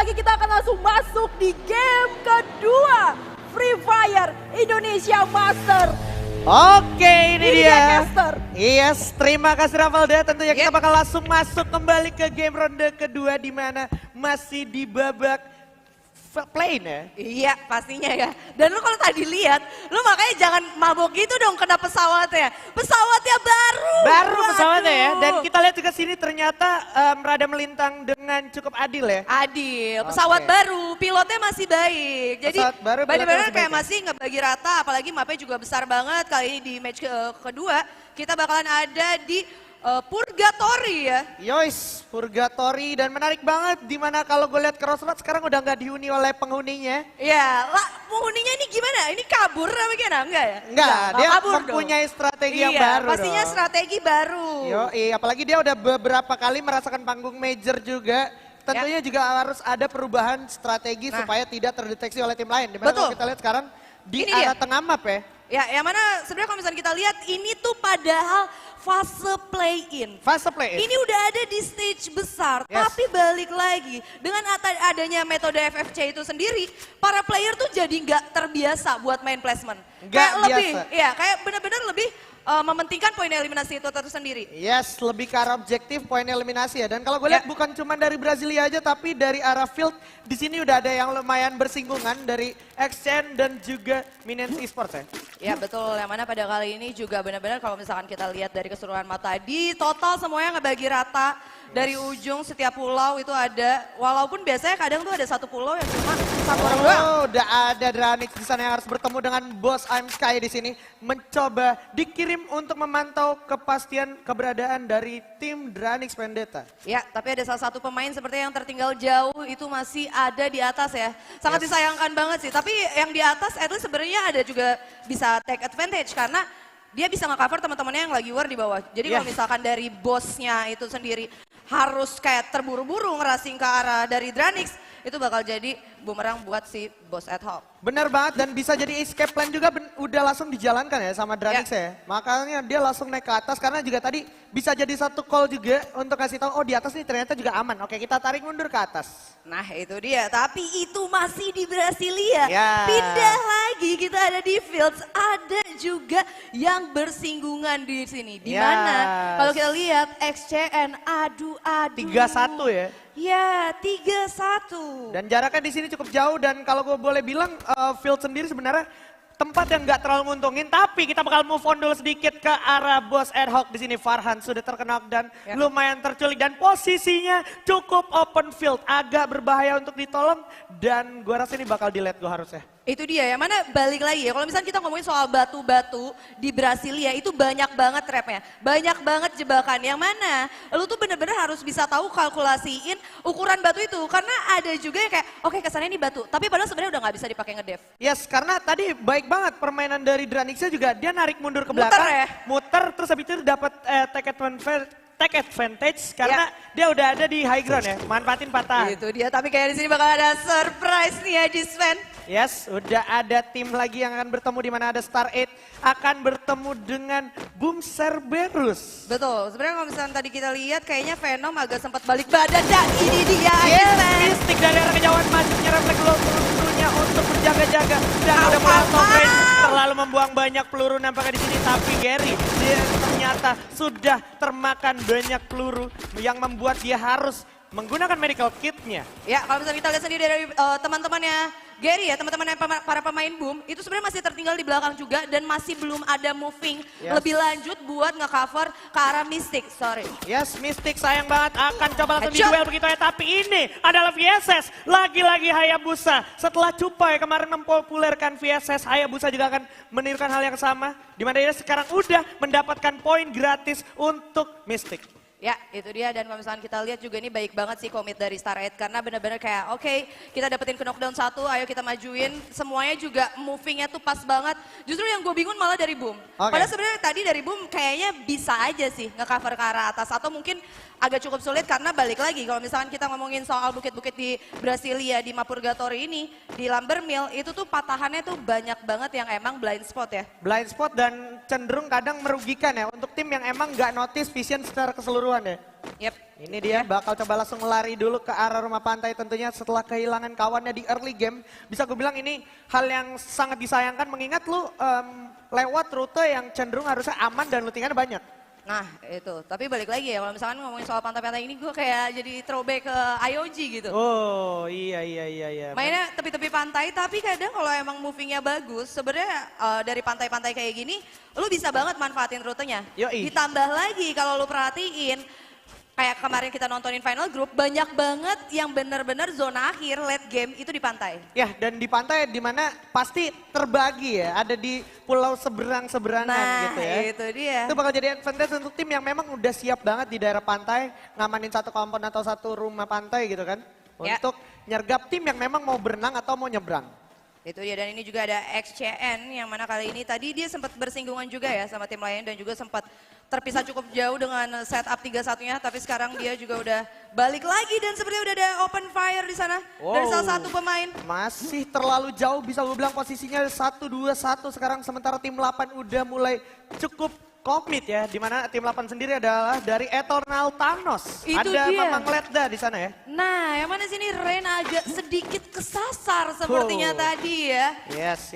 lagi kita akan langsung masuk di game kedua. Free Fire Indonesia Master. Oke, ini dia. Caster. Yes, terima kasih Ravalda. Tentunya kita bakal langsung masuk kembali ke game ronde kedua di mana masih di babak play-in ya. Iya pastinya ya. Dan lu kalau tadi lihat, lu makanya jangan mabok gitu dong kena pesawatnya. Pesawatnya baru. Baru Waduh. pesawatnya ya. Dan kita lihat juga sini ternyata rada melintang dengan cukup adil ya. Adil, pesawat baru, pilotnya masih baik. Jadi Pesawat baru, pilotnya benar-benar masih kayak baik ya? masih ngebagi rata, apalagi mapnya juga besar banget. Kali ini di match kedua, kita bakalan ada di Purgatory ya. Yois, Purgatory dan menarik banget dimana kalau gue lihat Crossroads sekarang udah nggak dihuni oleh penghuninya. Iya, lah penghuninya ini gimana? Ini kabur apa gimana? Enggak ya? Enggak, dia kabur mempunyai dong. strategi yang Iya, baru pastinya dong. strategi baru. Apalagi dia udah beberapa kali merasakan panggung major juga. Tentunya juga harus ada perubahan strategi supaya tidak terdeteksi oleh tim lain. Dimana kalau kita lihat sekarang di Ini arah dia. tengah map ya. Ya, yang mana sebenarnya kalau misalnya kita lihat ini tuh padahal fase play-in. Fase play. Ini udah ada di stage besar, Yes. tapi balik lagi dengan adanya metode FFC itu sendiri, para player tuh jadi nggak terbiasa buat main placement. Nggak Kayak lebih, biasa. ya kayak benar-benar lebih mementingkan poin eliminasi itu sendiri. Yes, lebih ke arah objektif poin eliminasi ya. Dan kalau gue lihat bukan cuma dari Brasilia aja, tapi dari arah field di sini udah ada yang lumayan bersinggungan dari XCN dan juga Minions Esports ya. Ya betul, yang mana pada kali ini juga benar-benar kalau misalkan kita lihat dari keseluruhan mata di total semuanya ngebagi rata. Dari ujung setiap pulau itu ada, walaupun biasanya kadang tuh ada satu pulau yang cuma satu orang doang. Oh, udah ada Dranix di sana yang harus bertemu dengan bos I'm Sky di sini, mencoba dikirim untuk memantau kepastian keberadaan dari tim Dranix Vendetta. Ya, tapi ada salah satu pemain seperti yang tertinggal jauh itu masih ada di atas ya. Sangat disayangkan banget sih, tapi yang di atas at least sebenarnya ada juga bisa take advantage karena dia bisa nge-cover teman-temannya yang lagi war di bawah. Jadi kalau misalkan dari bosnya itu sendiri harus kayak terburu-buru ngerasing ke arah dari Dranix, itu bakal jadi bumerang buat si bos ad hoc. Bener banget dan bisa jadi escape plan juga udah langsung dijalankan ya sama Dranix ya. Makanya dia langsung naik ke atas karena juga tadi bisa jadi satu call juga untuk kasih tahu oh di atas nih ternyata juga aman. Oke kita tarik mundur ke atas. Nah itu dia, tapi itu masih di Brasilia. Ya. Pindah lagi kita ada di Fields, ada juga yang bersinggungan di sini. Di mana kalau kita lihat XCN adu-adu. 3-1 ya. Ya, 3-1. Dan jaraknya di sini cukup jauh dan kalau gue boleh bilang field sendiri sebenarnya tempat yang nggak terlalu nguntungin, tapi kita bakal move on dulu sedikit ke arah bos ad hoc di sini. Farhan sudah terkena dan lumayan terculik dan posisinya cukup open field, agak berbahaya untuk ditolong dan gua rasa ini bakal di let go harusnya. Itu dia, yang mana balik lagi ya, kalau misalnya kita ngomongin soal batu-batu di Brasilia itu banyak banget trapnya, banyak banget jebakan, yang mana lu tuh bener-bener harus bisa tahu kalkulasiin ukuran batu itu, karena ada juga yang kayak, oke kesannya ini batu, tapi padahal sebenarnya udah nggak bisa dipakai ngedev. Yes, karena tadi baik banget permainan dari Dranixnya juga, dia narik mundur ke belakang, muter terus habis itu dapat take advantage karena dia udah ada di high ground ya, manfaatin patah. Itu dia, tapi kayak di sini bakal ada surprise nih ya di Sven. Yes, udah ada tim lagi yang akan bertemu di mana ada Star 8 akan bertemu dengan Boom Cerberus. Betul, sebenarnya kalau misalnya tadi kita lihat kayaknya Venom agak sempat balik badan dan ini dia. Mistik dari arah kejauhan masih nyerempet pelurunya untuk berjaga-jaga dan udah mulai top range terlalu membuang banyak peluru nampaknya di sini tapi Gary dia ternyata sudah termakan banyak peluru yang membuat dia harus menggunakan medical kitnya. Ya, kalau misalnya kita lihat sendiri dari teman-temannya Gary ya, teman-teman para pemain Boom, itu sebenarnya masih tertinggal di belakang juga dan masih belum ada moving lebih lanjut buat nge-cover ke arah Mystic, sorry. Yes, Mystic sayang banget akan coba langsung di duel begitu ya, tapi ini adalah VSS, lagi-lagi Hayabusa. Setelah Cupai kemarin mempopulerkan VSS, Hayabusa juga akan menirukan hal yang sama, di mana dia sekarang udah mendapatkan poin gratis untuk Mystic. Ya, itu dia, dan kalau misalnya kita lihat juga ini baik banget sih komit dari Star 8 karena benar-benar kayak oke, kita dapetin ke knockdown 1, ayo kita majuin, semuanya juga movingnya tuh pas banget. Justru yang gue bingung malah dari Boom. Padahal sebenarnya tadi dari Boom kayaknya bisa aja sih nge-cover ke arah atas atau mungkin agak cukup sulit karena balik lagi kalau misalkan kita ngomongin soal bukit-bukit di Brasilia, di Mapurgatory ini, di Lambermill itu tuh patahannya tuh banyak banget yang emang blind spot ya. Blind spot dan cenderung kadang merugikan ya untuk tim yang emang nggak notice vision secara keseluruhan ya. Yep. Ini dia bakal coba langsung lari dulu ke arah rumah pantai tentunya setelah kehilangan kawannya di early game. Bisa gue bilang ini hal yang sangat disayangkan mengingat lu lewat rute yang cenderung harusnya aman dan lootingannya banyak. Nah itu, tapi balik lagi ya kalau misalkan ngomongin soal pantai-pantai ini gue kayak jadi throwback ke IOG gitu. Oh iya. Mainnya tepi-tepi pantai tapi kadang kalau emang movingnya bagus sebenarnya dari pantai-pantai kayak gini lu bisa banget manfaatin rutenya. Yoi. Ditambah lagi kalau lu perhatiin kayak kemarin kita nontonin final group banyak banget yang benar-benar zona akhir late game itu di pantai. Ya dan di pantai dimana pasti terbagi ya, ada di pulau seberang-seberangan gitu ya. Nah itu dia. Itu bakal jadi advantage untuk tim yang memang udah siap banget di daerah pantai, ngamanin satu kompon atau satu rumah pantai gitu kan. Ya. Untuk nyergap tim yang memang mau berenang atau mau nyebrang. Itu dia, dan ini juga ada XCN yang mana kali ini tadi dia sempat bersinggungan juga ya sama tim lain dan juga sempat terpisah cukup jauh dengan setup 3-1-nya, tapi sekarang dia juga udah balik lagi dan sepertinya udah ada open fire di sana dari salah satu pemain. Masih terlalu jauh, bisa gue bilang posisinya 1-2-1 sekarang, sementara tim 8 udah mulai cukup komit ya, dimana tim 8 sendiri adalah dari Eternal Thanos. Itu ada dia. Mamang Letda di sana ya. Nah, yang mana sini Ren agak sedikit kesasar sepertinya tadi ya. Yes.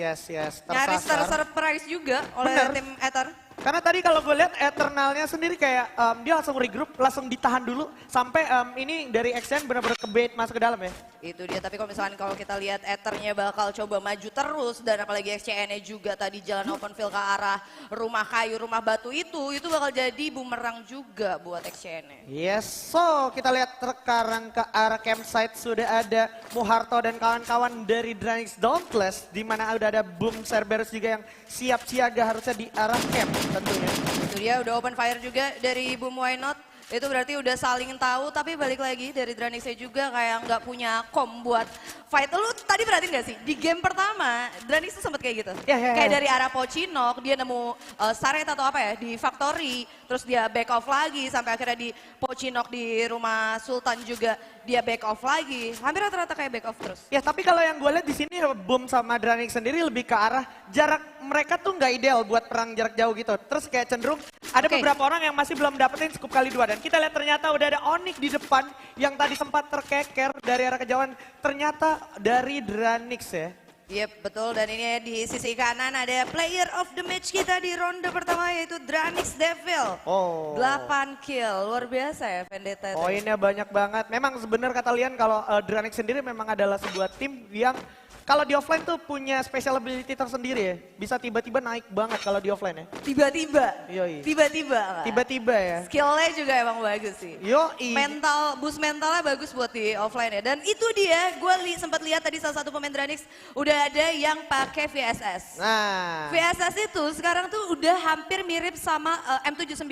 Nyaris tersurprise juga oleh Bener. tim Ether. Karena tadi kalau gue lihat Eternalnya sendiri kayak dia langsung regroup, langsung ditahan dulu sampai ini dari XN benar-benar ke bait masuk ke dalam ya. Itu dia, tapi kalau misalkan kalau kita lihat Ethernya bakal coba maju terus dan apalagi XCN-nya juga tadi jalan open field ke arah rumah kayu, rumah batu itu bakal jadi bumerang juga buat XCN-nya. Yes, so kita lihat sekarang ke arah campsite sudah ada Muharto dan kawan-kawan dari Dranix Dauntless, di mana udah ada Boom Cerberus juga yang siap siaga harusnya di arah camp tentunya. Itu dia udah open fire juga dari Boom Why Not. Itu berarti udah saling tahu, tapi balik lagi dari Dranixnya juga kayak nggak punya kom buat fight. Lu tadi perhatiin gak sih, di game pertama Dranix tuh sempet kayak gitu. Kayak dari arah Pochinok, dia nemu Saret atau apa ya, di Factory. Terus dia back off lagi, sampai akhirnya di Pochinok di rumah Sultan juga dia back off lagi. Hampir rata-rata kayak back off terus. Ya tapi kalau yang gue lihat di sini Boom sama Dranix sendiri lebih ke arah jarak mereka tuh nggak ideal buat perang jarak jauh gitu. Terus kayak cenderung ada beberapa orang yang masih belum dapetin scoop kali 2. Dan kita lihat ternyata udah ada Onyx di depan yang tadi sempat terkeker dari arah kejauhan. Ternyata dari Dranix ya. Yep, betul, dan ini di sisi kanan ada player of the match kita di ronde pertama yaitu Dranix Devil. 8 kill, luar biasa ya Vendetta. Poinnya banyak banget. Memang sebenar kata Lian kalau Dranix sendiri memang adalah sebuah tim yang kalau di offline tuh punya special ability tersendiri ya. Bisa tiba-tiba naik banget kalau di offline ya. Tiba-tiba. Yoi. Tiba-tiba. Tiba-tiba ya. Skillnya juga emang bagus sih. Yoi. Boost mentalnya bagus buat di offline ya. Dan itu dia, gue sempat lihat tadi salah satu pemain Dranix udah ada yang pakai VSS. Nah. VSS itu sekarang tuh udah hampir mirip sama M79.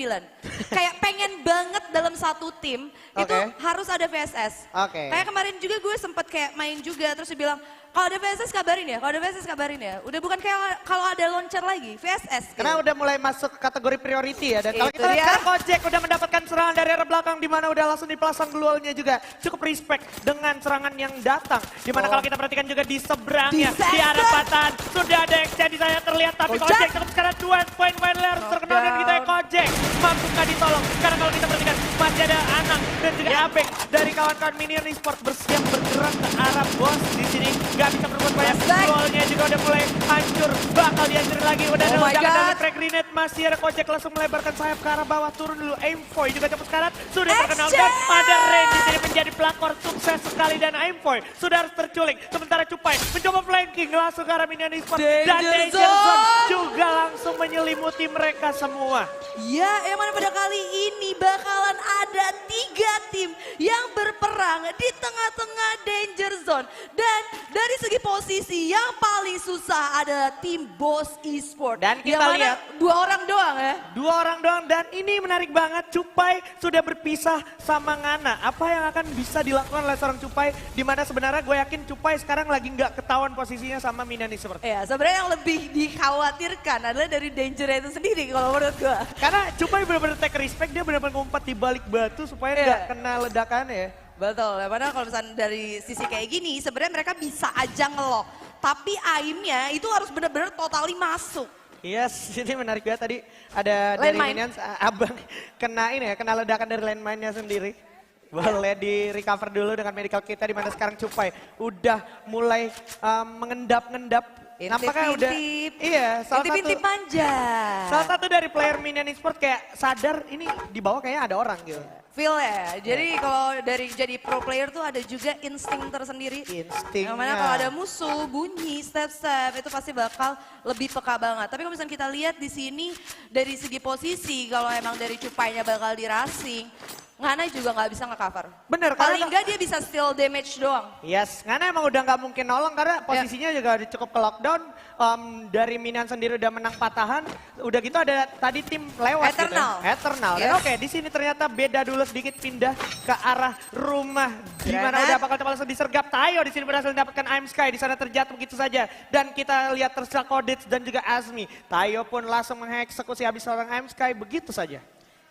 Kayak pengen banget dalam satu tim itu harus ada VSS. Kayak kemarin juga gue sempat kayak main juga terus dia bilang, kalau ada VSS kabarin ya, kalau ada VSS kabarin ya. Udah bukan kayak kalau ada launcher lagi, VSS. Gitu. Karena udah mulai masuk kategori priority ya. Dan kalau Itu kita lihat dia. sekarang Kojek udah mendapatkan serangan dari arah belakang di mana udah langsung dipasang gluolnya juga. Cukup respect dengan serangan yang datang. Dimana kalau kita perhatikan juga di seberangnya, di arah patahan. Sudah ada XC di saya terlihat, tapi Kojek tetap sekarang 2 poin harus terkenal dan kita Kojek. Mampukah ditolong? Karena kalau kita perhatikan masih ada Anang dan juga Abek dari kawan-kawan Minion Esport bersiap bergerak ke arah bos di sini. Gak bisa berbuat banyak, gol-nya juga udah mulai hancur, bakal dihancurin lagi, udah ada ledakan dari frag grenade, masih ada Kojek langsung melebarkan sayap ke arah bawah, turun dulu, Aimfoy juga cepet sekarang, sudah terkenal dan ada Rain di sini menjadi pelakor sukses sekali dan Aimfoy sudah harus terculik, sementara Cupai mencoba flanking langsung ke arah Minion Esport dan Danger Zone juga langsung menyelimuti mereka semua. Ya, yang mana pada kali ini bakalan ada 3 tim yang berperang di tengah-tengah Danger Zone. Dan dari segi posisi yang paling susah adalah tim Boss Esport. Dan kita lihat 2 orang doang ya. 2 orang doang dan ini menarik banget. Cupai sudah berpisah sama Ngana. Apa yang akan bisa dilakukan oleh seorang Cupai? Dimana sebenarnya gue yakin Cupai sekarang lagi nggak ketahuan posisinya sama Minion Esport. Ya, sebenarnya yang lebih dikhawatirkan adalah dari Danger itu sendiri kalau menurut gue. Karena Cupai benar-benar take respect, dia benar-benar ngumpet di balik batu supaya nggak kena ledakannya ya. Betul, padahal kalau misalnya dari sisi kayak gini sebenarnya mereka bisa aja ngelok. Tapi aimnya itu harus benar-benar totally masuk. Yes, ini menarik banget tadi ada dari Landmine. Minions, Abang kena ini ya, kena ledakan dari landmine-nya sendiri. Boleh di recover dulu dengan medical kita di mana sekarang Cupai udah mulai mengendap-ngendap. Nampaknya udah, iya Intip-intip manja. salah satu dari player Minion Esports kayak sadar ini di bawah kayaknya ada orang gitu. Feel ya. Jadi kalau dari jadi pro player tuh ada juga insting tersendiri. Instingnya. Yang mana kalau ada musuh, bunyi, step-step itu pasti bakal lebih peka banget. Tapi kalau misalnya kita lihat di sini dari segi posisi, kalau emang dari Cupainya bakal di racing, Ngana juga nggak bisa nge-cover. Bener, Paling karena- nggak dia bisa steal damage doang. Yes, karena emang udah nggak mungkin nolong karena posisinya juga udah cukup ke lockdown. Dari Minion sendiri udah menang patahan. Udah gitu ada tadi tim lewat Eternal. gitu. Eternal. Dan Yes. oke, di sini ternyata beda dulu sedikit pindah ke arah rumah. Di mana Granat. udah bakal langsung disergap. Tayo di sini berhasil mendapatkan Aim Sky. Di sana terjatuh begitu saja. Dan kita lihat tersisa Kodits dan juga Azmi. Tayo pun langsung mengeksekusi habis seorang Aim Sky begitu saja.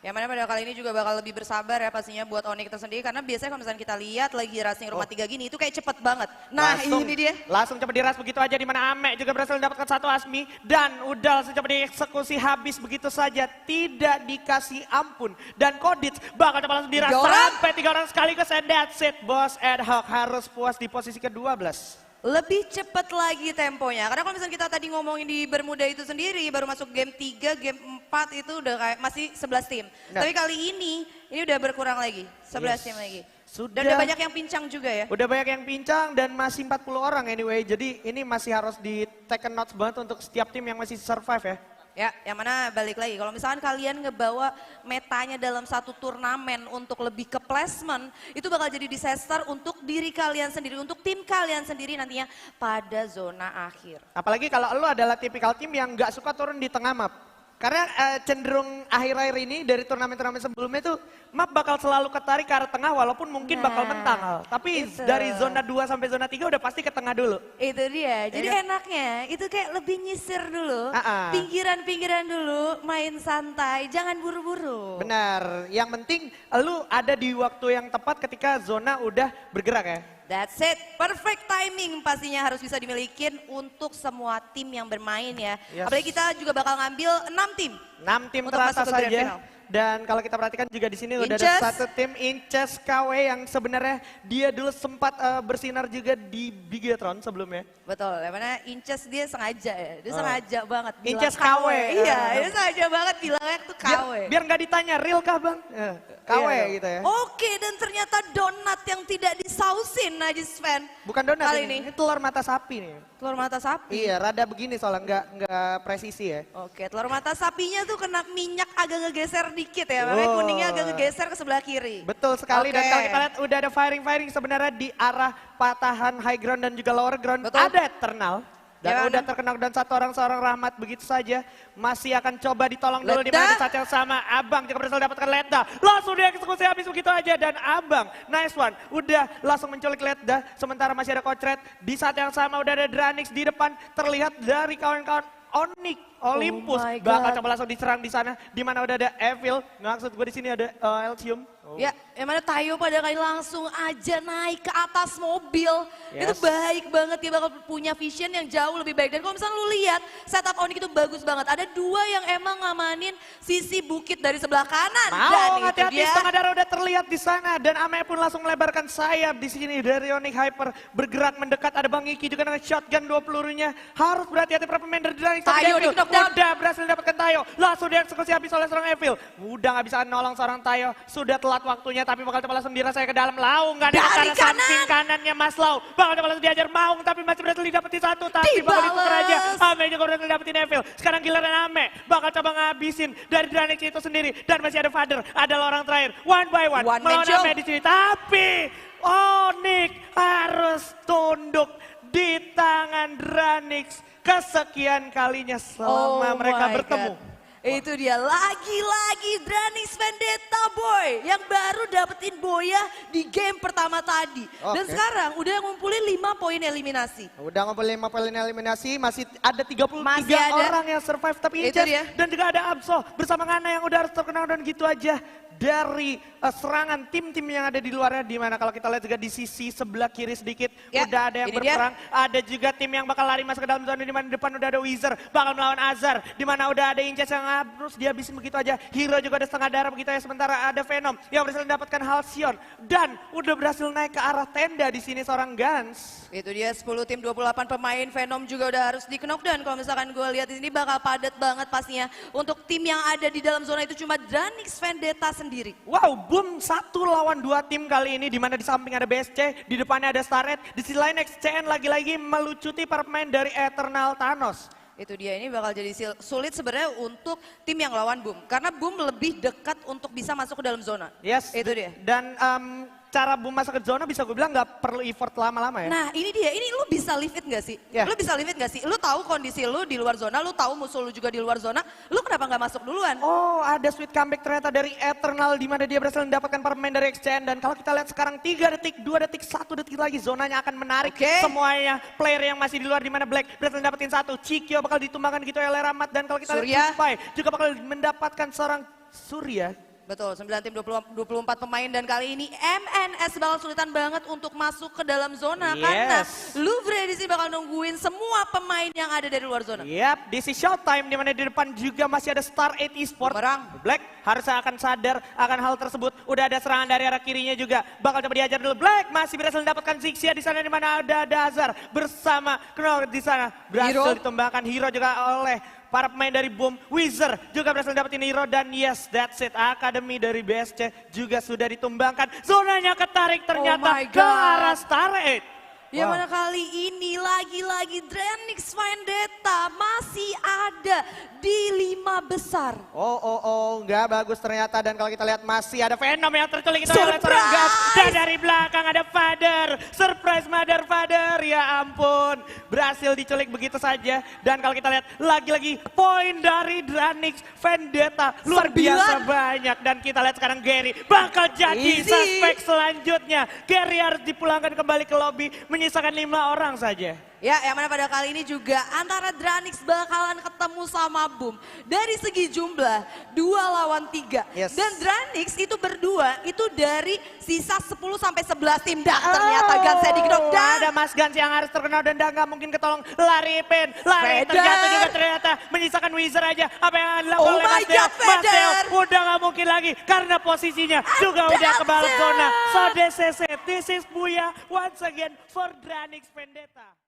Yang mana pada kali ini juga bakal lebih bersabar ya pastinya buat Onyx tersendiri. Karena biasanya kalau misalnya kita lihat lagi racing rumah 3 gini itu kayak cepet banget. Nah ini dia. Langsung coba diras begitu aja di mana Ame juga berhasil mendapatkan satu Asmi dan udah langsung coba dieksekusi habis begitu saja, tidak dikasih ampun. Dan Kodits bakal coba langsung diras 3 orang. sampai 3 orang sekaligus and that's it. Boss Ad Hoc harus puas di posisi ke-12. Lebih cepet lagi temponya. Karena kalau misalnya kita tadi ngomongin di Bermuda itu sendiri, baru masuk game 3, game 4 itu udah kayak masih 11 tim. Nah. Tapi kali ini udah berkurang lagi, 11 Yes. tim lagi. Sudah. Dan udah banyak yang pincang juga ya. Udah banyak yang pincang dan masih 40 orang anyway. Jadi ini masih harus di take notes banget untuk setiap tim yang masih survive ya. Ya, yang mana balik lagi. Kalau misalkan kalian ngebawa metanya dalam satu turnamen untuk lebih ke placement, itu bakal jadi disaster untuk diri kalian sendiri, untuk tim kalian sendiri nantinya pada zona akhir. Apalagi kalau lu adalah tipikal tim yang nggak suka turun di tengah map. Karena cenderung akhir-akhir ini dari turnamen-turnamen sebelumnya tuh map bakal selalu ketarik ke arah tengah walaupun mungkin bakal mental. Tapi itu. dari zona 2 sampai zona 3 udah pasti ke tengah dulu. Itu dia. Jadi Iya. enaknya itu kayak lebih nyisir dulu, Ah-ah. pinggiran-pinggiran dulu, main santai, jangan buru-buru. Benar, yang penting lu ada di waktu yang tepat ketika zona udah bergerak ya. That's it. Perfect timing pastinya harus bisa dimilikin untuk semua tim yang bermain ya. Yes. Apalagi kita juga bakal ngambil 6 tim. 6 tim Untuk teratas masuk ke grand saja. final. Dan kalau kita perhatikan juga di sini udah ada Inces. satu tim Inces KW yang sebenarnya dia dulu sempat bersinar juga di Bigetron sebelumnya. Betul, yang mana Inces dia sengaja ya. Dia sengaja banget bilang Inces KW. Iya, dia sengaja banget bilangnya tuh KW. Biar nggak ditanya real kah bang? KW Iya. gitu ya. Oke, dan ternyata donat yang tidak disausin Najis fan. Bukan donat Kali ini telur mata sapi nih. Telur mata sapi. Iya, rada begini soalnya nggak presisi ya. Oke, telur mata sapinya tuh kena minyak agak ngegeser dikit ya. Makanya Oh. kuningnya agak ngegeser ke sebelah kiri. Betul sekali dan Oke. kalau kita lihat udah ada firing sebenarnya di arah patahan high ground dan juga lower ground. Betul. Ada Eternal. Dan Ya, udah mana? terkena dan satu orang seorang Rahmat begitu saja. Masih akan coba ditolong dulu di Ledda. mana di saat yang sama. Abang juga berhasil dapatkan Ledda. Langsung dieksekusi habis begitu aja. Dan Abang, nice one. Udah langsung menculik Ledda. Sementara masih ada Kocret. Di saat yang sama udah ada Dranix di depan. Terlihat dari kawan-kawan Onyx Olympus. Oh my God. Bakal coba langsung diserang di sana. Di mana udah ada Evil. Maksud gue di sini ada Eltium. Ya, yang mana Tayo pada kali langsung aja naik ke atas mobil. Yes. Itu baik banget, dia bakal punya vision yang jauh lebih baik. Dan kalau misalnya lu lihat, setup Onyx itu bagus banget. Ada 2 yang emang ngamanin sisi bukit dari sebelah kanan. Dan Mau itu hati-hati dia. setengah darah udah terlihat di sana dan Ame pun langsung melebarkan sayap di sini dari Onyx Hyper bergerak mendekat. Ada Bang Iki juga dengan shotgun 2 pelurunya. Harus berhati-hati para pemain dari Dranix. Tayo di knockdown. Udah berhasil mendapatkan Tayo. Langsung dieksekusi habis oleh seorang Evil. Udah nggak bisa nolong seorang Tayo. Sudah telat waktunya tapi bakal coba langsung dirasai ke dalam Laung. Nggak ada ke Dari arah kanan. samping kanannya Mas Lau. Bakal coba langsung diajar Maung tapi masih berhasil didapetin satu. Tapi bakal ditukar aja. Dibales. Ame juga berhasil dapetin Evil. Sekarang giliran Ame bakal coba ngabisin dari Dranix itu sendiri. Dan masih ada Father, adalah orang terakhir. One by one, One man melawan show. Ame di sini. Tapi Onyx harus tunduk di tangan Dranix. Kesekian kalinya selama mereka my bertemu. God. Itu dia lagi-lagi Dranix Vendetta Boy yang baru dapetin Boya di game pertama tadi. Dan Oke. sekarang udah ngumpulin 5 poin eliminasi. Udah ngumpulin 5 poin eliminasi, masih ada 33 Masih ada. orang yang survive tapi Itu Inces dia. dan juga ada Abso bersama Ngana yang udah harus terkenal dan gitu aja. dari serangan tim-tim yang ada di luarnya. Dimana kalau kita lihat juga di sisi sebelah kiri sedikit Ya, udah ada yang ini berperang. Ada juga tim yang bakal lari masuk ke dalam zona, dimana di depan udah ada Wizard bakal melawan Azar. Dimana udah ada Inces yang harus dihabisin begitu aja. Hero juga ada setengah darah begitu ya. Sementara ada Venom yang berhasil mendapatkan Halcyon. Dan udah berhasil naik ke arah tenda di sini seorang Gans. Itu dia 10 tim 28 pemain. Venom juga udah harus di knockdown. Kalau misalkan gue lihat di sini bakal padat banget pastinya. Untuk tim yang ada di dalam zona itu cuma Dranix Vendetta sendiri. Wow, boom 1 lawan 2 tim kali ini, dimana di samping ada BSC, di depannya ada Starred, di sisi lain XCN lagi-lagi melucuti para pemain dari Eternal Thanos. Itu dia, ini bakal jadi sulit sebenarnya untuk tim yang lawan Boom. Karena Boom lebih dekat untuk bisa masuk ke dalam zona. Yes, Itu dia. Dan cara Boom masuk ke zona bisa gue bilang nggak perlu effort lama-lama ya. Nah ini dia, ini lu bisa live it gak sih? Ya. Lu bisa live it gak sih? Lu tahu kondisi lu di luar zona, lu tahu musuh lu juga di luar zona, lu kenapa nggak masuk duluan? Oh, ada sweet comeback ternyata dari Eternal, di mana dia berhasil mendapatkan para pemain dari XCN. Dan kalau kita lihat sekarang 3 detik, 2 detik, 1 detik lagi zonanya akan menarik semuanya. Player yang masih di luar, di mana Black berhasil mendapatkan 1. Cikyo bakal ditumbangkan gitu oleh Ramat. Dan kalau kita lihat Spy juga bakal mendapatkan seorang Surya. Betul, 9 tim 24 pemain dan kali ini MNS bakal kesulitan banget untuk masuk ke dalam zona karena Louvre di sini bakal nungguin semua pemain yang ada dari luar zona. Yap, this is showtime, di mana di depan juga masih ada Star 8 Esports. Black harusnya akan sadar akan hal tersebut. Udah ada serangan dari arah kirinya juga. Bakal coba diajar dulu. Black masih berhasil mendapatkan Zixia di sana, di mana ada Azar bersama Knoll di sana. Berhasil ditumbangkan Hero juga oleh para pemain dari Boom. Wizard juga berhasil dapetin Hero dan yes, that's it. Akademi dari BSC juga sudah ditumbangkan. Zonanya ketarik ternyata ke arah Star 8. Yang mana kali ini lagi-lagi Dranix Vendetta masih ada di 5 besar. Nggak bagus ternyata. Dan kalau kita lihat masih ada Venom yang terculik itu oleh seorang Gas. Dan dari belakang ada Father. Surprise Mother Father, ya ampun. Berhasil diculik begitu saja. Dan kalau kita lihat lagi-lagi poin dari Dranix Vendetta. Luar biasa banyak. Dan kita lihat sekarang Gary bakal jadi suspek selanjutnya. Gary harus dipulangkan kembali ke lobby. Menyisakan 5 orang saja. Ya, yang mana pada kali ini juga antara Dranix bakalan ketemu sama Boom. Dari segi jumlah, 2 lawan 3. Dan Dranix itu berdua, itu dari sisa 10 sampai 11 tim. Dan ternyata Gansnya di knockdown. Ada Mas Gans yang harus terkenal dan nggak mungkin ketolong. Lari terjatuh juga ternyata. Menyisakan Wizard aja. Apa yang akan dilakukan oleh Mas Deo? Mas Deo udah nggak mungkin lagi. Karena posisinya juga udah ke balik zona. So this is Buya once again for Dranix Vendetta.